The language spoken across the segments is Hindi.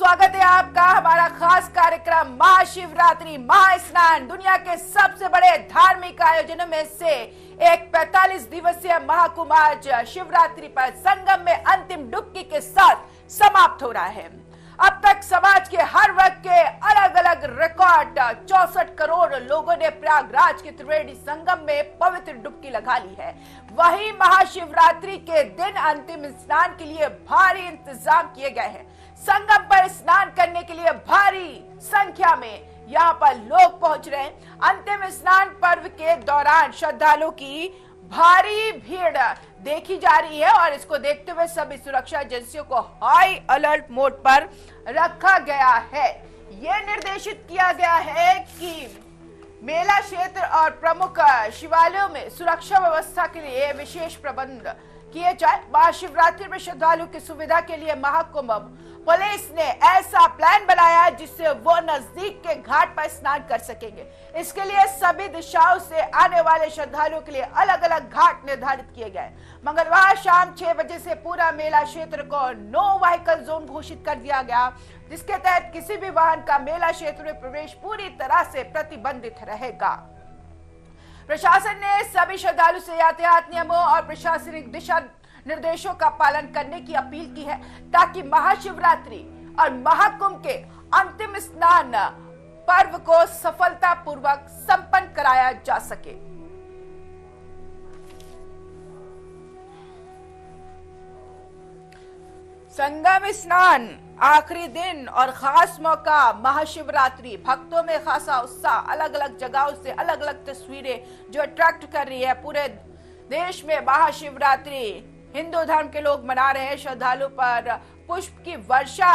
स्वागत है आपका हमारा खास कार्यक्रम महाशिवरात्रि महास्नान। दुनिया के सबसे बड़े धार्मिक आयोजनों में से एक 45 दिवसीय महाकुंभ आज शिवरात्रि पर संगम में अंतिम डुबकी के साथ समाप्त हो रहा है। अब तक समाज के हर वर्ग के अलग अलग रिकॉर्ड 64 करोड़ लोगों ने प्रयागराज के त्रिवेणी संगम में पवित्र डुबकी लगा ली है। वहीं महाशिवरात्रि के दिन अंतिम स्नान के लिए भारी इंतजाम किए गए हैं। संगम पर स्नान करने के लिए भारी संख्या में यहाँ पर लोग पहुंच रहे हैं। अंतिम स्नान पर्व के दौरान श्रद्धालुओं की भारी भीड़ देखी जा रही है और इसको देखते हुए सभी सुरक्षा एजेंसियों को हाई अलर्ट मोड पर रखा गया है। यह निर्देशित किया गया है कि मेला क्षेत्र और प्रमुख शिवालयों में सुरक्षा व्यवस्था के लिए विशेष प्रबंध किए जाए। महाशिवरात्रि में श्रद्धालुओं की सुविधा के लिए महाकुंभ पुलिस ने ऐसा प्लान बनाया जिससे वो नजदीक के घाट पर स्नान कर सकेंगे। इसके लिए सभी दिशाओं से आने वाले श्रद्धालुओं के लिए अलग अलग घाट निर्धारित किए गए। मंगलवार शाम 6 बजे से पूरा मेला क्षेत्र को नो व्हीकल जोन घोषित कर दिया गया, जिसके तहत किसी भी वाहन का मेला क्षेत्र में प्रवेश पूरी तरह से प्रतिबंधित रहेगा। प्रशासन ने सभी श्रद्धालु से यातायात नियमों और प्रशासनिक दिशा निर्देशों का पालन करने की अपील की है ताकि महाशिवरात्रि और महाकुंभ के अंतिम स्नान पर्व को सफलतापूर्वक संपन्न कराया जा सके। संगम स्नान आखिरी दिन और खास मौका महाशिवरात्रि, भक्तों में खासा उत्साह। अलग अलग जगहों से अलग अलग तस्वीरें जो अट्रैक्ट कर रही है। पूरे देश में महाशिवरात्रि हिंदू धर्म के लोग मना रहे हैं। श्रद्धालु पर पुष्प की वर्षा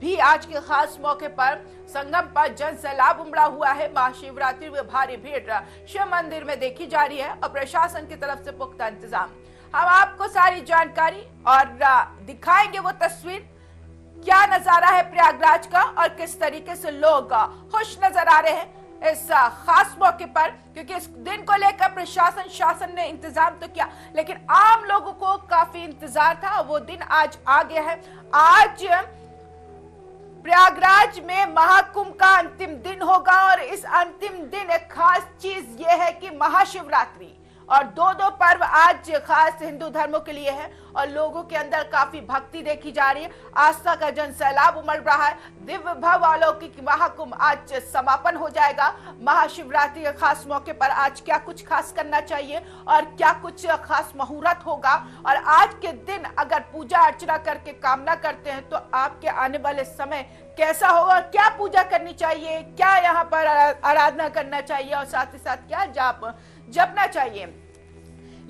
भी आज के खास मौके पर संगम पर जन सैलाब उमड़ा हुआ है। महाशिवरात्रि में भारी भीड़ शिव मंदिर में देखी जा रही है और प्रशासन की तरफ से पुख्ता इंतजाम। हम आपको सारी जानकारी और दिखाएंगे वो तस्वीर, क्या नजारा है प्रयागराज का और किस तरीके से लोग खुश नजर आ रहे हैं इस खास मौके पर, क्योंकि इस दिन को लेकर प्रशासन शासन ने इंतजाम तो किया लेकिन आम लोगों को काफी इंतजार था। वो दिन आज आ गया है। आज प्रयागराज में महाकुंभ का अंतिम दिन होगा और इस अंतिम दिन एक खास चीज ये है कि महाशिवरात्रि और दो पर्व आज खास हिंदू धर्मों के लिए है और लोगों के अंदर काफी भक्ति देखी जा रही है। आस्था का जन सैलाब उमड़ रहा है। दिव्य भव्य अलौकिक महाकुंभ आज समापन हो जाएगा। महाशिवरात्रि के खास मौके पर आज क्या कुछ खास करना चाहिए और क्या कुछ खास मुहूर्त होगा और आज के दिन अगर पूजा अर्चना करके कामना करते हैं तो आपके आने वाले समय कैसा होगा, क्या पूजा करनी चाहिए, क्या यहाँ पर आराधना करना चाहिए और साथ ही साथ क्या जाप जपना चाहिए,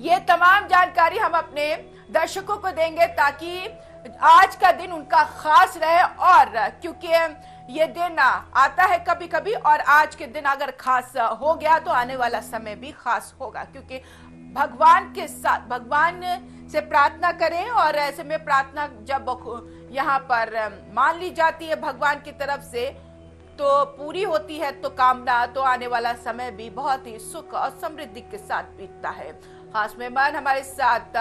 ये तमाम जानकारी हम अपने दर्शकों को देंगे ताकि आज का दिन उनका खास रहे। और क्योंकि ये दिन आता है कभी कभी और आज के दिन अगर खास हो गया तो आने वाला समय भी खास होगा, क्योंकि भगवान के साथ भगवान से प्रार्थना करें और ऐसे में प्रार्थना जब यहाँ पर मान ली जाती है भगवान की तरफ से तो पूरी होती है, तो कामना तो आने वाला समय भी बहुत ही सुख और समृद्धि के साथ बीतता है। खास मेहमान हमारे साथ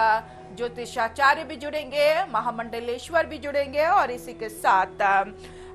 ज्योतिषाचार्य भी जुड़ेंगे, महामंडलेश्वर भी जुड़ेंगे और इसी के साथ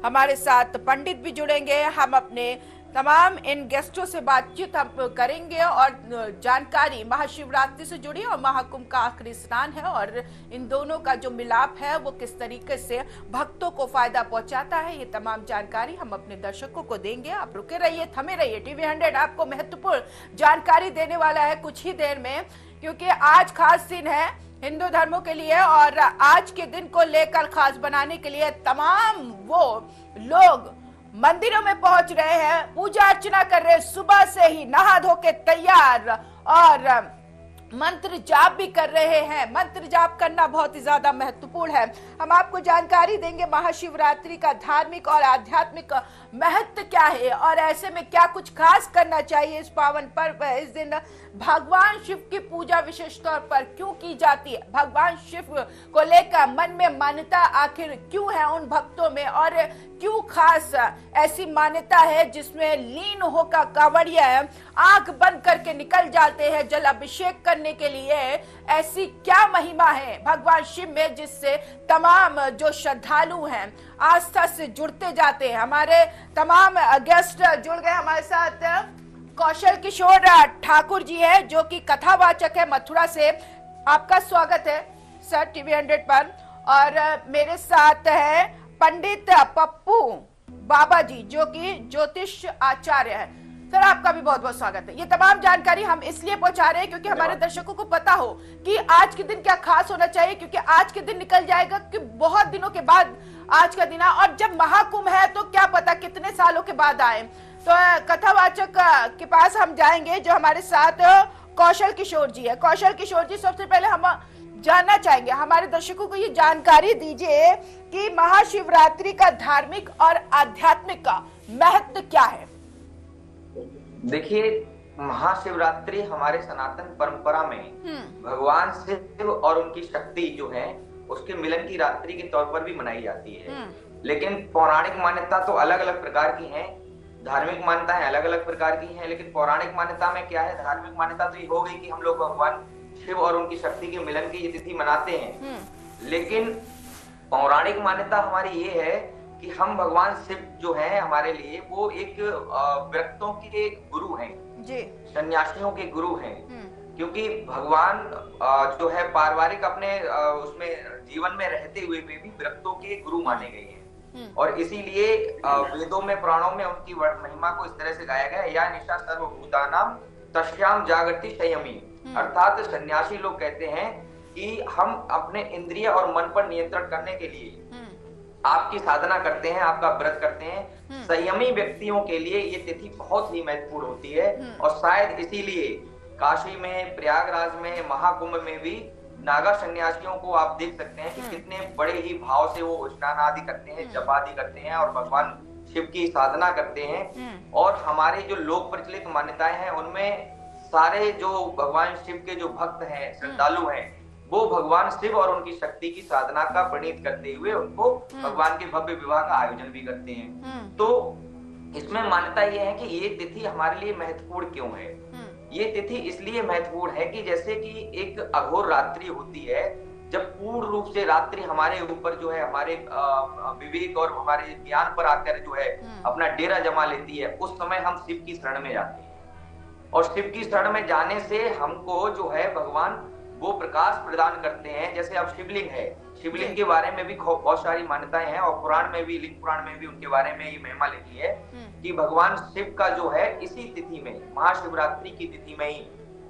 हमारे साथ पंडित भी जुड़ेंगे। हम अपने तमाम इन गेस्टों से बातचीत हम करेंगे और जानकारी महाशिवरात्रि से जुड़ी और महाकुंभ का आखिरी स्नान है और इन दोनों का जो मिलाप है वो किस तरीके से भक्तों को फायदा पहुंचाता है, ये तमाम जानकारी हम अपने दर्शकों को देंगे। आप रुके रहिए, थमे रहिए। टीवी 100 आपको महत्वपूर्ण जानकारी देने वाला है कुछ ही देर में, क्योंकि आज खास दिन है हिंदू धर्मों के लिए और आज के दिन को लेकर खास बनाने के लिए तमाम वो लोग मंदिरों में पहुंच रहे हैं, पूजा अर्चना कर रहे हैं, सुबह से ही नहा धो के तैयार और मंत्र जाप भी कर रहे हैं। मंत्र जाप करना बहुत ही ज्यादा महत्वपूर्ण है। हम आपको जानकारी देंगे महाशिवरात्रि का धार्मिक और आध्यात्मिक महत्व क्या है और ऐसे में क्या कुछ खास करना चाहिए इस पावन पर्व। इस दिन भगवान शिव की पूजा विशेष तौर पर क्यों की जाती है, भगवान शिव को लेकर मन में मान्यता आखिर क्यों है उन भक्तों में और क्यों खास ऐसी मान्यता है जिसमें लीन होकर कांवड़िया आंख बंद करके निकल जाते हैं जल अभिषेक करने करने के लिए ऐसी क्या महिमा है भगवान शिव में, जिससे तमाम जो श्रद्धालु हैं आस्था से जुड़ते जाते हैं। हमारे तमाम गेस्ट जुड़ गए हमारे साथ। कौशल किशोर ठाकुर जी है जो कि कथावाचक है मथुरा से। आपका स्वागत है सर टीवी 100 पर। और मेरे साथ है पंडित पप्पू बाबा जी जो कि ज्योतिष आचार्य है। सर आपका भी बहुत बहुत स्वागत है। ये तमाम जानकारी हम इसलिए पहुंचा रहे हैं क्योंकि हमारे दर्शकों को पता हो कि आज के दिन क्या खास होना चाहिए, क्योंकि आज के दिन निकल जाएगा कि बहुत दिनों के बाद आज का दिन, और जब महाकुंभ है तो क्या पता कितने सालों के बाद आए। तो कथावाचक के पास हम जाएंगे जो हमारे साथ कौशल किशोर जी है। कौशल किशोर जी, सबसे पहले हम जानना चाहेंगे, हमारे दर्शकों को ये जानकारी दीजिए कि महाशिवरात्रि का धार्मिक और आध्यात्मिक का महत्व क्या है। देखिए, महाशिवरात्रि हमारे सनातन परंपरा में भगवान शिव और उनकी शक्ति जो है उसके मिलन की रात्रि के तौर पर भी मनाई जाती है। लेकिन पौराणिक मान्यता तो अलग अलग प्रकार की है, धार्मिक मान्यताएं अलग अलग प्रकार की हैं। लेकिन पौराणिक मान्यता में क्या है, धार्मिक मान्यता तो ये हो गई कि हम लोग भगवान शिव और उनकी शक्ति के मिलन की ये तिथि मनाते हैं। लेकिन पौराणिक मान्यता हमारी ये है कि हम भगवान शिव जो हैं हमारे लिए वो एक व्यक्तों के गुरु हैं, सन्यासियों के गुरु हैं। क्योंकि भगवान जो है पारिवारिक अपने उसमें जीवन में रहते हुए भी व्यक्तों के गुरु माने गए हैं। और इसीलिए वेदों में पुराणों में उनकी महिमा को इस तरह से गाया गया है, या निशा सर्वभूतानाम तस्याम जागृति संयमी। अर्थात सन्यासी लोग कहते हैं कि हम अपने इंद्रिय और मन पर नियंत्रण करने के लिए आपकी साधना करते हैं, आपका व्रत करते हैं। संयमी व्यक्तियों के लिए ये तिथि बहुत ही महत्वपूर्ण होती है। और शायद इसीलिए काशी में, प्रयागराज में, महाकुंभ में भी नागा सन्यासियों को आप देख सकते हैं कि कितने बड़े ही भाव से वो स्नान आदि करते हैं, जप आदि करते हैं और भगवान शिव की साधना करते हैं। और हमारे जो लोक प्रचलित मान्यताएं हैं उनमें सारे जो भगवान शिव के जो भक्त हैं, श्रद्धालु हैं, वो भगवान शिव और उनकी शक्ति की साधना का प्रणीत करते हुए उनको भगवान के भव्य विवाह का आयोजन भी करते हैं। तो इसमें मान्यता यह है कि ये तिथि हमारे लिए महत्वपूर्ण क्यों है। ये तिथि इसलिए महत्वपूर्ण है कि जैसे कि एक अघोर रात्रि होती है, जब पूर्ण रूप से रात्रि हमारे ऊपर जो है हमारे विवेक और हमारे ज्ञान पर आकर जो है अपना डेरा जमा लेती है, उस समय हम शिव की शरण में जाते हैं। और शिव की शरण में जाने से हमको जो है भगवान वो प्रकाश प्रदान करते हैं। जैसे अब शिवलिंग है, शिवलिंग के बारे में भी बहुत सारी मान्यताएं हैं और पुराण में भी, लिंग पुराण में भी उनके बारे में ये महिमा लिखी है कि भगवान शिव का जो है इसी तिथि में, महाशिवरात्रि की तिथि में ही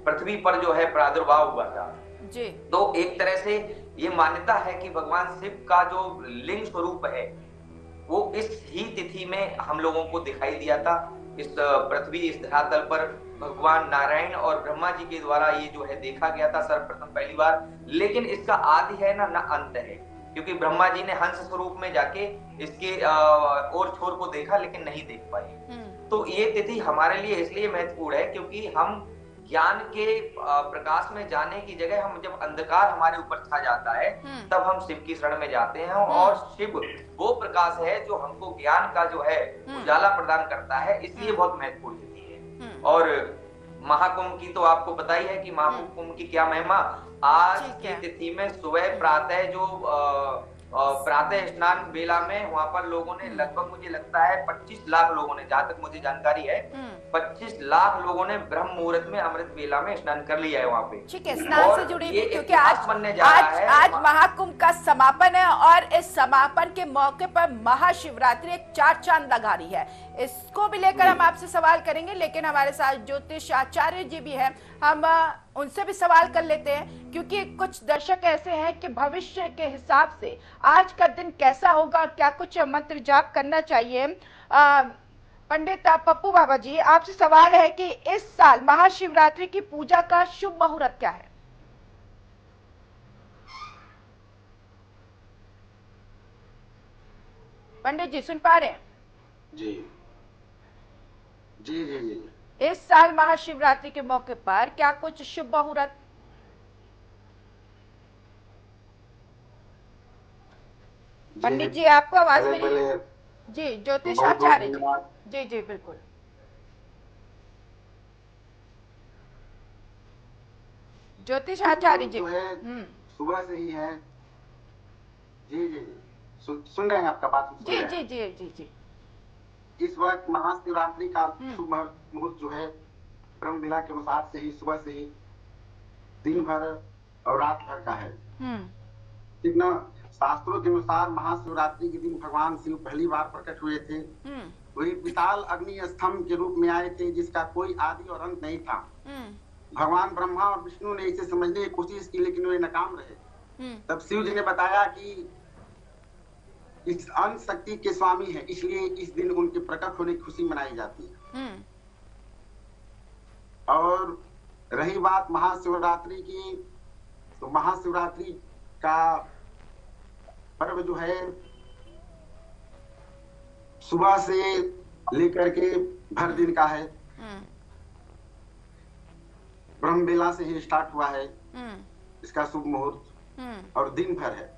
पृथ्वी पर जो है प्रादुर्भाव हुआ था जी। तो एक तरह से ये मान्यता है कि भगवान शिव का जो लिंग स्वरूप है वो इस ही तिथि में हम लोगों को दिखाई दिया था। इस पृथ्वी, इस धरातल पर भगवान नारायण और ब्रह्मा जी के द्वारा ये जो है देखा गया था सर्वप्रथम पहली बार। लेकिन इसका आदि है ना अंत है, क्योंकि ब्रह्मा जी ने हंस स्वरूप में जाके इसके और छोर को देखा लेकिन नहीं देख पाए। तो ये तिथि हमारे लिए इसलिए महत्वपूर्ण है क्योंकि हम ज्ञान के प्रकाश में जाने की जगह हम जब अंधकार हमारे ऊपर छा जाता है तब हम शिव की शरण में जाते हैं। और शिव वो प्रकाश है जो हमको ज्ञान का जो है उजाला प्रदान करता है, इसलिए बहुत महत्वपूर्ण तिथि है। और महाकुंभ की तो आपको पता ही है कि महाकुंभ की क्या महिमा। आज की तिथि में सुबह प्रातः जो प्रातः स्नान बेला में वहां पर लोगों ने लगभग मुझे लगता है 25 लाख लोगों ने, जहां तक मुझे जानकारी है 25 लाख लोगों ने ब्रह्म मुहूर्त में अमृत बेला में स्नान कर लिया है वहां पे। ठीक है, स्नान से जुड़ी भी, क्योंकि आज महाकुंभ का समापन है और इस समापन के मौके पर महाशिवरात्रि एक चार चांद लगा रही है। इसको भी लेकर हम आपसे सवाल करेंगे, लेकिन हमारे साथ ज्योतिष आचार्य जी भी हैं, हम उनसे भी सवाल कर लेते हैं। क्योंकि कुछ दर्शक ऐसे हैं कि भविष्य के हिसाब से आज का दिन कैसा होगा, क्या कुछ मंत्र जाप करना चाहिए। पंडित पप्पू बाबा जी, आपसे सवाल है कि इस साल महाशिवरात्रि की पूजा का शुभ मुहूर्त क्या है। पंडित जी सुन पा रहे हैं? जी जी जी जी। इस साल महाशिवरात्रि के मौके पर क्या कुछ शुभ मुहूर्त? पंडित जी आपको आवाज मिली? जी ज्योतिष आचार्य जी। जी बिल्कुल। ज्योतिष आचार्य जी जो है सुबह से ही है। जी जी जी, सुन रहे हैं, आपका बात सुन जी रहे जी हैं। जी जी जी। इस वक्त महाशिवरात्रि का शुभ मुहूर्त जो है ब्रह्म लीला के अनुसार से ही सुबह से ही दिन भर और रात भर का है। ठीक ना। शास्त्रों के अनुसार महाशिवरात्रि के दिन भगवान शिव पहली बार प्रकट हुए थे। वही विशाल अग्नि स्तंभ के रूप में आए थे, जिसका कोई आदि और अंत नहीं था। भगवान ब्रह्मा और विष्णु ने इसे समझने की कोशिश की, लेकिन वे नाकाम रहे। तब शिव जी ने बताया कि इस अंत शक्ति के स्वामी है, इसलिए इस दिन उनके प्रकट होने की खुशी मनाई जाती है। और रही बात महाशिवरात्रि की, तो महाशिवरात्रि का पर्व जो है सुबह से लेकर के भर दिन का है। ब्रह्म बेला से ही स्टार्ट हुआ है इसका शुभ मुहूर्त, और दिन भर है।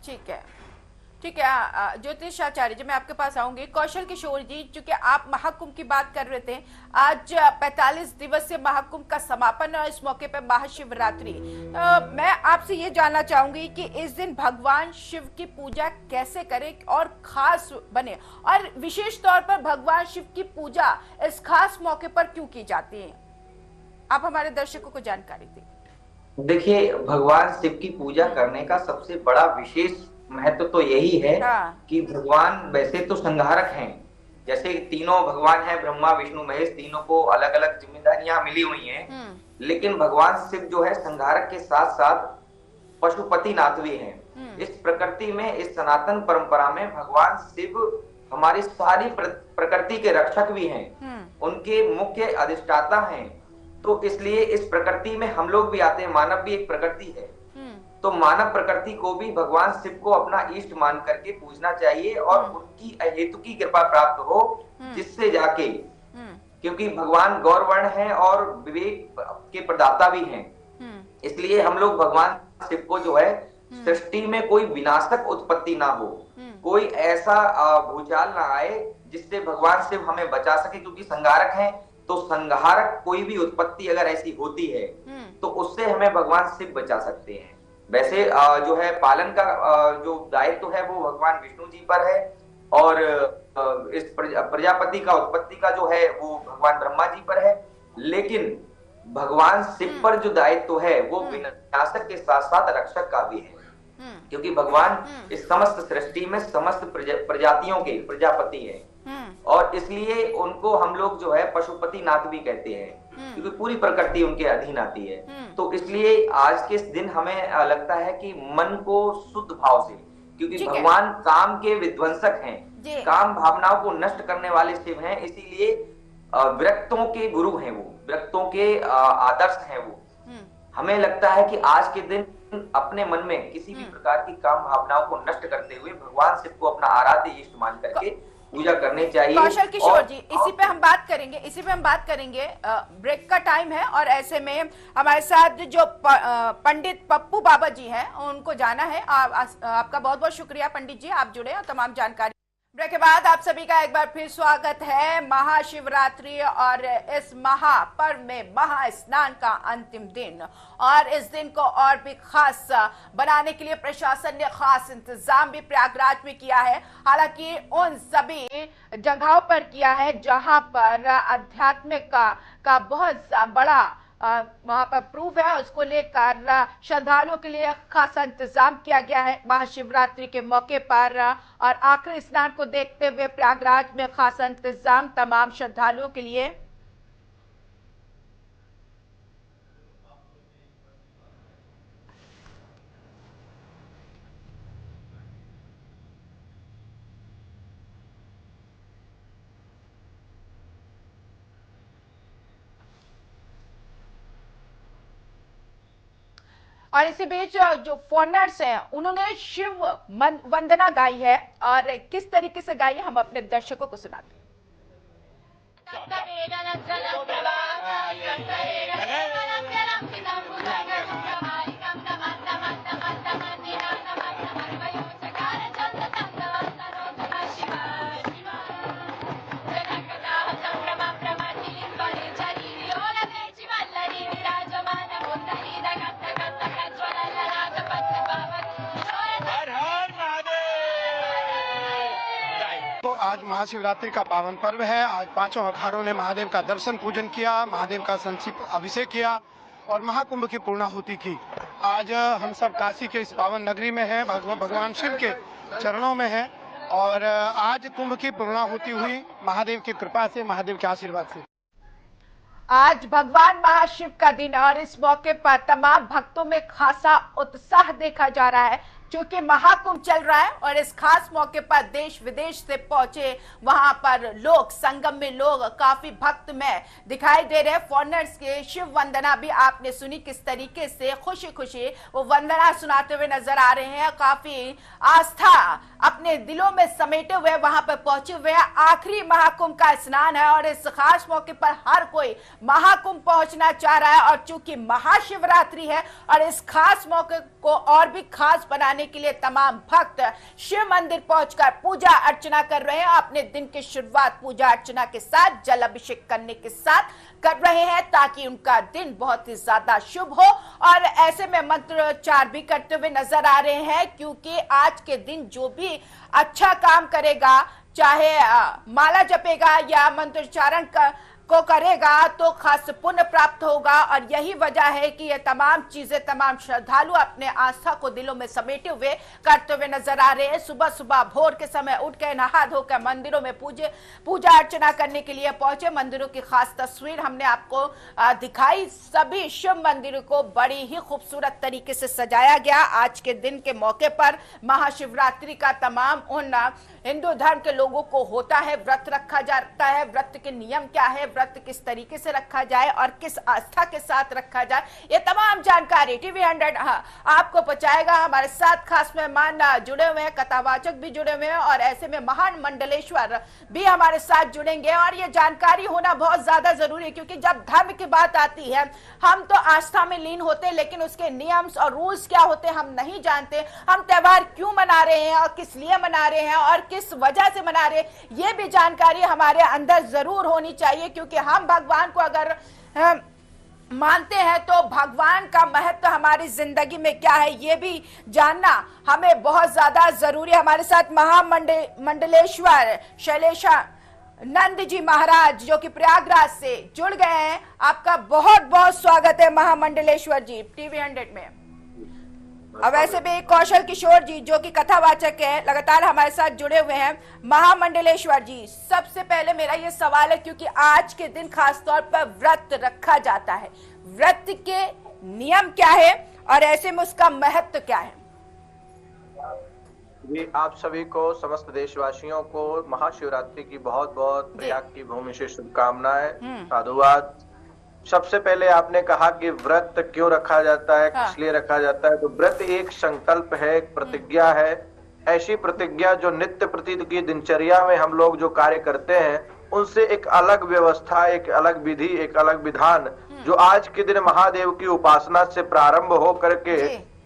ठीक है, ठीक है। ज्योतिष आचार्य जी, मैं आपके पास आऊंगी। कौशल किशोर जी, चूंकि आप महाकुंभ की बात कर रहे थे, आज 45 दिवसीय महाकुंभ का समापन है, इस मौके पर महाशिवरात्रि। मैं आपसे ये जानना चाहूंगी कि इस दिन भगवान शिव की पूजा कैसे करें और खास बने, और विशेष तौर पर भगवान शिव की पूजा इस खास मौके पर क्यों की जाती है? आप हमारे दर्शकों को जानकारी दें। देखिए, भगवान शिव की पूजा करने का सबसे बड़ा विशेष महत्व तो यही है कि भगवान वैसे तो संहारक हैं। जैसे तीनों भगवान हैं, ब्रह्मा विष्णु महेश, तीनों को अलग अलग जिम्मेदारियां मिली हुई हैं। लेकिन भगवान शिव जो है संहारक के साथ साथ पशुपति नाथ भी हैं। इस प्रकृति में, इस सनातन परंपरा में भगवान शिव हमारी सारी प्रकृति के रक्षक भी हैं, उनके मुख्य अधिष्ठाता हैं। तो इसलिए इस प्रकृति में हम लोग भी आते हैं, मानव भी एक प्रकृति है। तो मानव प्रकृति को भी भगवान शिव को अपना इष्ट मान करके पूजना चाहिए और उनकी अहेतु की कृपा प्राप्त हो, जिससे जाके, क्योंकि भगवान गौरवर्ण है और विवेक के प्रदाता भी हैं, इसलिए हम लोग भगवान शिव को जो है सृष्टि में कोई विनाशक उत्पत्ति ना हो, कोई ऐसा भूचाल ना आए जिससे भगवान शिव हमें बचा सके, क्योंकि संहारक हैं। तो संहारक कोई भी उत्पत्ति अगर ऐसी होती है तो उससे हमें भगवान शिव बचा सकते हैं। वैसे जो है पालन का जो दायित्व है वो भगवान विष्णु जी पर है, और इस प्रजापति का उत्पत्ति का जो है वो भगवान ब्रह्मा जी पर है। लेकिन भगवान शिव पर जो दायित्व है वो विनाशक के साथ साथ रक्षक का भी है, क्योंकि भगवान इस समस्त सृष्टि में समस्त प्रजातियों के प्रजापति है, और इसलिए उनको हम लोग जो है पशुपति नाथ भी कहते हैं, क्योंकि पूरी प्रकृति उनके अधीन आती है। तो इसलिए आज के इस दिन हमें लगता है कि मन को शुद्ध भाव से, क्योंकि भगवान काम के विध्वंसक हैं, काम भावनाओं को नष्ट करने वाले शिव हैं, इसीलिए विरक्तों के गुरु हैं वो, विरक्तों के आदर्श हैं वो। हमें लगता है कि आज के दिन अपने मन में किसी भी प्रकार की काम भावनाओं को नष्ट करते हुए भगवान शिव को अपना आराध्य इष्ट मान करके पूजा करनी चाहिए। कौशल किशोर जी, इसी पे हम बात करेंगे। ब्रेक का टाइम है और ऐसे में हमारे साथ जो पंडित पप्पू बाबा जी हैं उनको जाना है। आपका बहुत बहुत शुक्रिया पंडित जी, आप जुड़े और तमाम जानकारी। ब्रेक के बाद आप सभी का एक बार फिर स्वागत है। महाशिवरात्रि और इस महापर्व में महास्नान का अंतिम दिन, और इस दिन को और भी खास बनाने के लिए प्रशासन ने खास इंतजाम भी प्रयागराज में किया है। हालांकि उन सभी जगहों पर किया है जहां पर आध्यात्मिक का बहुत बड़ा वहां पर प्रूफ है, उसको लेकर श्रद्धालुओं के लिए खासा इंतजाम किया गया है महाशिवरात्रि के मौके पर। और आखिरी स्नान को देखते हुए प्रयागराज में खासा इंतजाम तमाम श्रद्धालुओं के लिए। और इसी बीच जो फोनर्स हैं उन्होंने शिव वंदना गाई है, और किस तरीके से गाई है हम अपने दर्शकों को सुनाते हैं। आज महाशिवरात्रि का पावन पर्व है। आज पांचों अखाड़ों ने महादेव का दर्शन पूजन किया, महादेव का संक्षिप्त अभिषेक किया और महाकुंभ की पूर्णाहुति की। आज हम सब काशी के इस पावन नगरी में हैं, भगवान शिव के चरणों में हैं और आज कुंभ की पूर्णाहुति हुई महादेव की कृपा से, महादेव के आशीर्वाद से। आज भगवान महाशिव का दिन और इस मौके पर तमाम भक्तों में खासा उत्साह देखा जा रहा है क्योंकि महाकुंभ चल रहा है और इस खास मौके पर देश विदेश से पहुंचे वहां पर लोग, संगम में लोग काफी भक्तमय दिखाई दे रहे हैं। फॉरेनर्स के शिव वंदना भी आपने सुनी, किस तरीके से खुशी खुशी वो वंदना सुनाते हुए नजर आ रहे हैं। काफी आस्था अपने दिलों में समेटे हुए वहां पर पहुंचे हुए हैं। आखिरी महाकुंभ का स्नान है और इस खास मौके पर हर कोई महाकुंभ पहुंचना चाह रहा है और चूंकि महाशिवरात्रि है और इस खास मौके को और भी खास बनाने के लिए तमाम भक्त शिव मंदिर पहुंचकर पूजा अर्चना कर रहे हैं। अपने दिन की शुरुआत पूजा अर्चना के साथ, जल अभिषेक करने के साथ कर रहे हैं ताकि उनका दिन बहुत ही ज्यादा शुभ हो और ऐसे में मंत्रोच्चार भी करते हुए नजर आ रहे हैं क्योंकि आज के दिन जो भी अच्छा काम करेगा, चाहे माला जपेगा या मंत्रोच्चारण को करेगा तो खास पुण्य प्राप्त होगा और यही वजह है कि ये तमाम चीजें तमाम श्रद्धालु अपने आस्था को दिलों में समेटे हुए करते हुए नजर आ रहे हैं। सुबह सुबह भोर के समय उठ के नहा धोकर मंदिरों में पूजा अर्चना करने के लिए पहुंचे। मंदिरों की खास तस्वीर हमने आपको दिखाई। सभी शिव मंदिरों को बड़ी ही खूबसूरत तरीके से सजाया गया। आज के दिन के मौके पर महाशिवरात्रि का तमाम उन हिंदू धर्म के लोगों को होता है, व्रत रखा जाता है। व्रत के नियम क्या है, व्रत किस तरीके से रखा जाए और किस आस्था के साथ रखा जाए, ये तमाम जानकारी टीवी 100 आपको पहुंचाएगा। हमारे साथ खास मेहमान जुड़े हुए हैं, कथावाचक भी जुड़े हुए हैं और ऐसे में महान मंडलेश्वर भी हमारे साथ जुड़ेंगे और ये जानकारी होना बहुत ज्यादा जरूरी है क्योंकि जब धर्म की बात आती है हम तो आस्था में लीन होते हैं लेकिन उसके नियम्स और रूल्स क्या होते हैं हम नहीं जानते। हम त्योहार क्यों मना रहे हैं और किस लिए मना रहे हैं और किस वजह से मना रहे हैं, ये भी जानकारी हमारे अंदर जरूर होनी चाहिए क्योंकि हम भगवान को अगर मानते हैं तो भगवान का महत्व हमारी जिंदगी में क्या है ये भी जानना हमें बहुत ज्यादा जरूरी है। हमारे साथ महामंडलेश्वर शैलेशा नंद जी महाराज जो कि प्रयागराज से जुड़ गए हैं, आपका बहुत बहुत स्वागत है महामंडलेश्वर जी टीवी 100 में। और वैसे भी कौशल किशोर जी जो कि कथावाचक है, लगातार हमारे साथ जुड़े हुए हैं। महामंडलेश्वर जी, सबसे पहले मेरा ये सवाल है क्योंकि आज के दिन खास तौर पर व्रत रखा जाता है, व्रत के नियम क्या है और ऐसे में उसका महत्व क्या है? जी, आप सभी को, समस्त देशवासियों को महाशिवरात्रि की बहुत बहुत प्रयाग की भूमि से शुभकामनाएं, साधुवाद। सबसे पहले आपने कहा कि व्रत क्यों रखा जाता है, किस लिए रखा जाता है, तो व्रत एक संकल्प है, एक प्रतिज्ञा है। ऐसी प्रतिज्ञा जो नित्य प्रति की दिनचर्या में हम लोग जो कार्य करते हैं उनसे एक अलग व्यवस्था, एक अलग विधि, एक अलग विधान जो आज के दिन महादेव की उपासना से प्रारंभ हो करके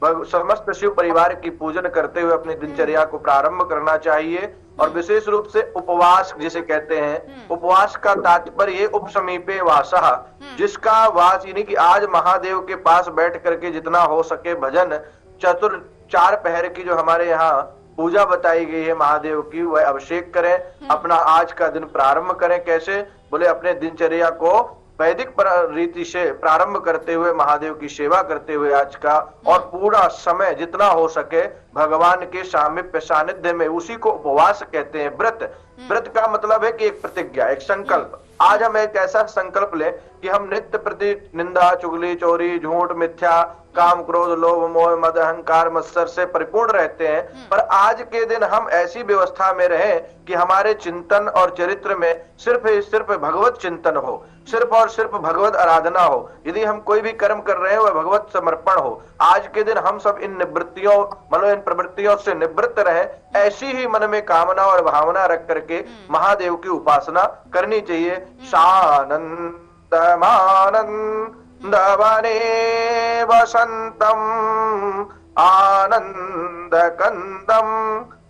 समस्त शिव परिवार की पूजन करते हुए अपनी दिनचर्या को प्रारंभ करना चाहिए। और विशेष रूप से उपवास जिसे कहते हैं, उपवास का तात्पर्य उपसमीपे वासः, जिसका वास यानी कि आज महादेव के पास बैठ करके जितना हो सके भजन, चार पहर की जो हमारे यहाँ पूजा बताई गई है महादेव की, वह अभिषेक करें, अपना आज का दिन प्रारंभ करें। कैसे? बोले अपने दिनचर्या को वैदिक रीति से प्रारंभ करते हुए महादेव की सेवा करते हुए आज का और पूरा समय जितना हो सके भगवान के सामीप्य सानिध्य में, उसी को उपवास कहते हैं। व्रत का मतलब है कि एक प्रतिज्ञा, एक संकल्प। आज हम एक ऐसा संकल्प लें कि हम नित्य प्रति निंदा, चुगली, चोरी, झूठ, मिथ्या, काम, क्रोध, लोभ, मोह, मद, अहंकार, मत्सर से परिपूर्ण रहते हैं। पर आज के दिन हम ऐसी व्यवस्था में रहें कि हमारे चिंतन और चरित्र में सिर्फ भगवत चिंतन हो, सिर्फ और सिर्फ भगवत आराधना हो। यदि हम कोई भी कर्म कर रहे हैं वह भगवत समर्पण हो। आज के दिन हम सब इन निवृत्तियों मतलब इन प्रवृत्तियों से निवृत्त रहे, ऐसी ही मन में कामना और भावना रख करके महादेव की उपासना करनी चाहिए। शानंदमानंदवने वसंतम आनंद कंदम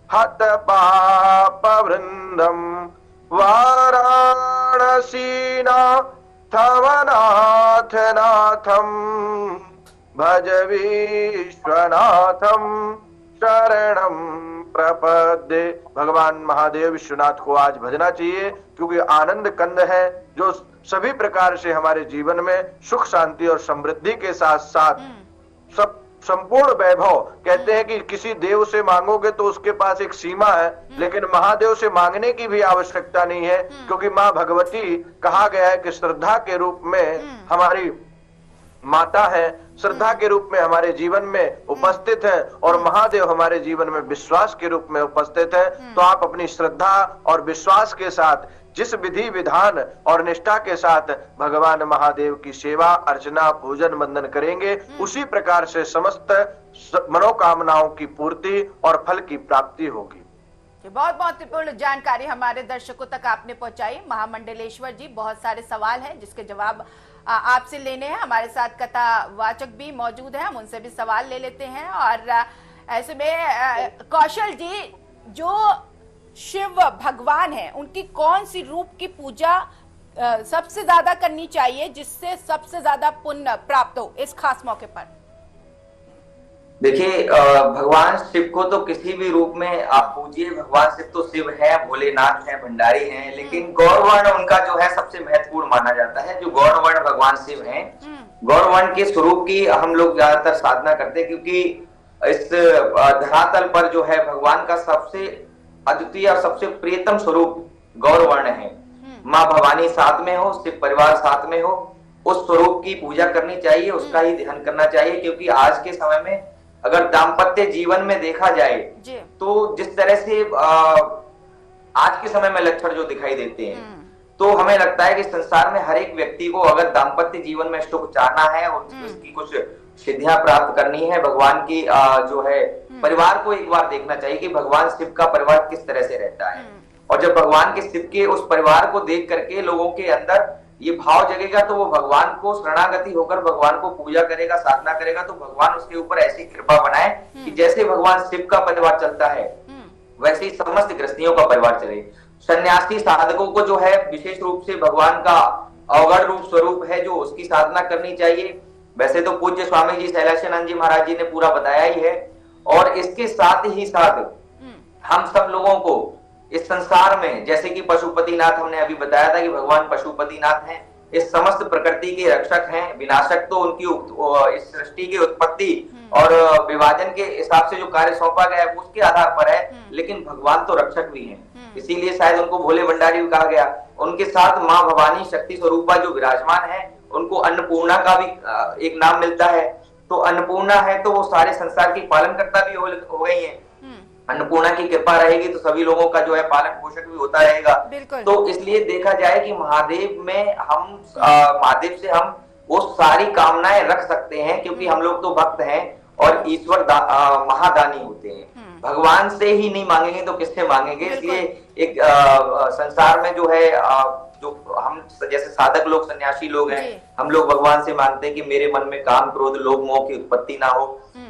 हत पाप वृंदम वाराणसीना थवनाथ नाथम भज विश्वनाथम शरणं प्रपद्ये। भगवान महादेव विश्वनाथ को आज भजना चाहिए, क्योंकि आनंद कंद है जो सभी प्रकार से हमारे जीवन में सुख शांति और समृद्धि के साथ साथ सब संपूर्ण वैभव। कहते हैं कि किसी देव से मांगोगे तो उसके पास एक सीमा है, लेकिन महादेव से मांगने की भी आवश्यकता नहीं है, क्योंकि माँ भगवती कहा गया है कि श्रद्धा के रूप में हमारी माता है, श्रद्धा के रूप में हमारे जीवन में उपस्थित है, और महादेव हमारे जीवन में विश्वास के रूप में उपस्थित है। तो आप अपनी श्रद्धा और विश्वास के साथ जिस विधि विधान और निष्ठा के साथ भगवान महादेव की सेवा अर्चना पूजन वंदन करेंगे, उसी प्रकार से समस्त मनोकामनाओं की पूर्ति और फल की प्राप्ति होगी। बहुत महत्वपूर्ण जानकारी हमारे दर्शकों तक आपने पहुंचाई। महामंडलेश्वर जी, बहुत सारे सवाल हैं जिसके जवाब आपसे लेने हैं। हमारे साथ कथावाचक भी मौजूद हैं, हम उनसे भी सवाल ले लेते हैं। और ऐसे में कौशल जी, जो शिव भगवान है उनकी कौन सी रूप की पूजा सबसे ज्यादा करनी चाहिए, जिससे सबसे ज्यादा पुण्य प्राप्त हो इस खास मौके पर? देखिए, भगवान शिव को तो किसी भी रूप में आप पूजिए, भगवान शिव तो शिव है, भोलेनाथ है, भंडारी हैं, लेकिन गौरवर्ण उनका जो है सबसे महत्वपूर्ण माना जाता है। जो गौरवर्ण भगवान शिव हैं, गौरवर्ण के स्वरूप की हम लोग ज्यादातर साधना करते हैं, क्योंकि इस धरातल पर जो है भगवान का सबसे अद्वितीय और सबसे प्रियतम स्वरूप गौरवर्ण है। माँ भवानी साथ में हो, शिव परिवार साथ में हो, उस स्वरूप की पूजा करनी चाहिए, उसका ही ध्यान करना चाहिए। क्योंकि आज के समय में अगर दाम्पत्य जीवन में देखा जाए तो जिस तरह से आज के समय में लक्षण जो दिखाई देते हैं, तो हमें लगता है कि संसार में हर एक व्यक्ति को अगर दाम्पत्य जीवन में सुख चाहना है और उसकी कुछ सिद्धियां प्राप्त करनी है, भगवान की जो है परिवार को एक बार देखना चाहिए कि भगवान शिव का परिवार किस तरह से रहता है। और जब भगवान के शिव के उस परिवार को देख करके लोगों के अंदर ये भाव जगेगा, तो वो भगवान को शरणागति होकर भगवान को पूजा करेगा, साधना करेगा, तो भगवान उसके ऊपर ऐसी कृपा बनाए कि जैसे भगवान शिव का परिवार चलता है वैसे ही समस्त गृहस्थियों का परिवार चले। सन्यासी साधकों को जो है विशेष रूप से भगवान का अवगढ़ रूप स्वरूप है जो उसकी साधना करनी चाहिए। वैसे तो पूज्य स्वामी जी शैलेशानंद जी महाराज जी ने पूरा बताया ही है। और इसके साथ ही साथ हम सब लोगों को इस संसार में, जैसे कि पशुपतिनाथ हमने अभी बताया था कि भगवान पशुपतिनाथ हैं, इस समस्त प्रकृति के रक्षक हैं, विनाशक तो उनकी इस सृष्टि की उत्पत्ति और विभाजन के हिसाब से जो कार्य सौंपा गया है उसके आधार पर है, लेकिन भगवान तो रक्षक भी हैं, इसीलिए शायद उनको भोले भंडारी भी कहा गया। उनके साथ माँ भवानी शक्ति स्वरूपा जो विराजमान है, उनको अन्नपूर्णा का भी एक नाम मिलता है। तो अन्नपूर्णा है तो वो सारे संसार की पालनकर्ता भी हो गई है। अन्नपूर्णा की कृपा रहेगी तो सभी लोगों का जो है पालन पोषण भी होता रहेगा। तो इसलिए देखा जाए कि महादेव से हम वो सारी कामनाएं रख सकते हैं, क्योंकि हम लोग तो भक्त हैं और ईश्वर महादानी होते हैं। भगवान से ही नहीं मांगेंगे तो किससे मांगेंगे? इसलिए एक संसार में जो है जो हम जैसे साधक लोग, सन्यासी लोग हैं, हम लोग भगवान से मांगते हैं कि मेरे मन में काम क्रोध लोभ मोह की उत्पत्ति ना हो,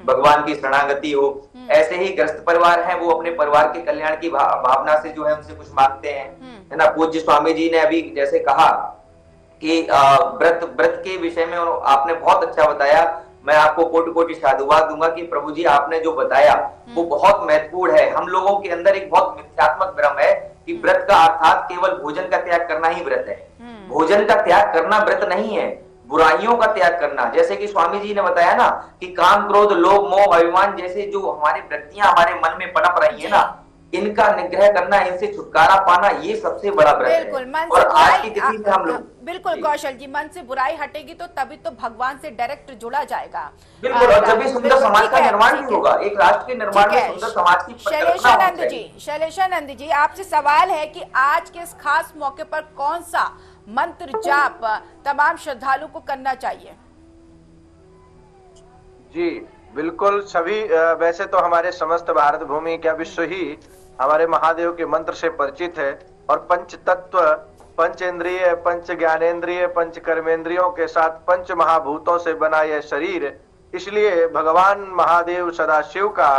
भगवान की शरणागति हो। ऐसे ही ग्रस्त परिवार हैं, वो अपने परिवार के कल्याण की भावना से जो है उनसे कुछ मांगते हैं, है ना। पूज्य स्वामी जी ने अभी जैसे कहा कि व्रत के विषय में आपने बहुत अच्छा बताया। मैं आपको कोटि कोटि साधुवाद दूंगा कि प्रभु जी आपने जो बताया वो बहुत महत्वपूर्ण है। हम लोगों के अंदर एक बहुत मिथ्यात्मक भ्रम है कि व्रत का अर्थात केवल भोजन का त्याग करना ही व्रत है। भोजन का त्याग करना व्रत नहीं है, बुराइयों का त्याग करना। जैसे कि स्वामी जी ने बताया ना कि काम क्रोध लोभ मोह अभिमान जैसे जो हमारी वृत्तियां हमारे मन में पनप रही है ना, इनका निग्रह करना, इनसे छुटकारा पाना, ये सबसे बड़ा व्रत है। और आज की तिथि में हम लोग बिल्कुल कौशल जी, मन से बुराई हटेगी तो तभी तो भगवान से डायरेक्ट जुड़ा जाएगा। बिल्कुल, और जब भी सुंदर समाज का निर्माण भी होगा, एक राष्ट्र के निर्माण में सुंदर समाज की शैलेशानंद जी, आपसे सवाल है कि आज के इस खास मौके पर कौन सा मंत्र जाप तमाम श्रद्धालु को करना चाहिए? जी बिल्कुल, सभी वैसे तो हमारे समस्त भारत भूमि क्या विश्व ही हमारे महादेव के मंत्र से परिचित है। और पंच तत्व, पंचेंद्रिय, पंच ज्ञानेन्द्रिय, पंच कर्मेंद्रियों के साथ पंच महाभूतों से बना यह शरीर, इसलिए भगवान महादेव सदाशिव का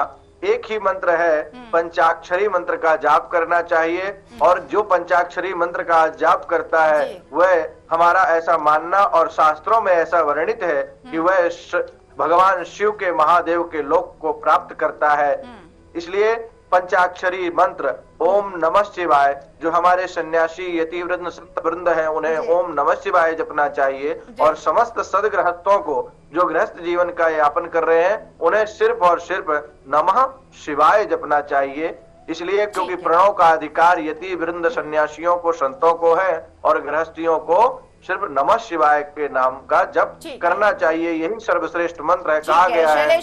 एक ही मंत्र है, पंचाक्षरी मंत्र का जाप करना चाहिए। और जो पंचाक्षरी मंत्र का जाप करता है वह, हमारा ऐसा मानना और शास्त्रों में ऐसा वर्णित है कि वह भगवान शिव के महादेव के लोक को प्राप्त करता है। इसलिए पंचाक्षरी मंत्र ओम नमः शिवाय, जो हमारे सन्यासी यति वृंद संत वृंद हैं उन्हें ओम नमः शिवाय जपना चाहिए। और समस्त सदगृहस्थों को जो गृहस्थ जीवन का यापन कर रहे हैं उन्हें सिर्फ और सिर्फ नमः शिवाय जपना चाहिए। इसलिए क्योंकि प्रणव का अधिकार यति वृंद सन्यासियों को संतों को है और गृहस्थियों को सिर्फ नमः शिवाय के नाम का जप करना चाहिए, यही सर्वश्रेष्ठ मंत्र है। कहा गया है।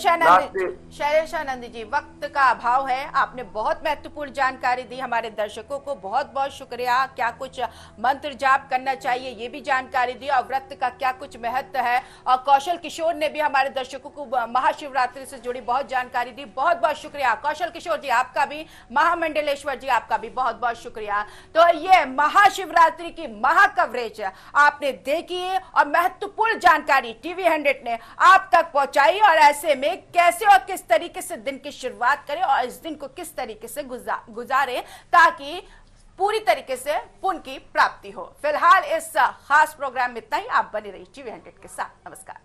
शैलेशानंद जी, वक्त का अभाव है, आपने बहुत महत्वपूर्ण जानकारी दी हमारे दर्शकों को, बहुत बहुत शुक्रिया। क्या कुछ मंत्र जाप करना चाहिए ये भी जानकारी दी, और व्रत का क्या कुछ महत्व है, और कौशल किशोर ने भी हमारे दर्शकों को महाशिवरात्रि से जुड़ी बहुत जानकारी दी। बहुत बहुत शुक्रिया कौशल किशोर जी, आपका भी। महामंडलेश्वर जी, आपका भी बहुत बहुत शुक्रिया। तो ये महाशिवरात्रि की महा कवरेज आपने देखी है और महत्वपूर्ण जानकारी टीवी 100 ने आप तक पहुंचाई, और ऐसे में कैसे और किस तरीके से दिन की शुरुआत करें और इस दिन को किस तरीके से गुजारें ताकि पूरी तरीके से पुण्य की प्राप्ति हो। फिलहाल इस खास प्रोग्राम में इतना ही। आप बने रहिए टीवी 100 के साथ। नमस्कार।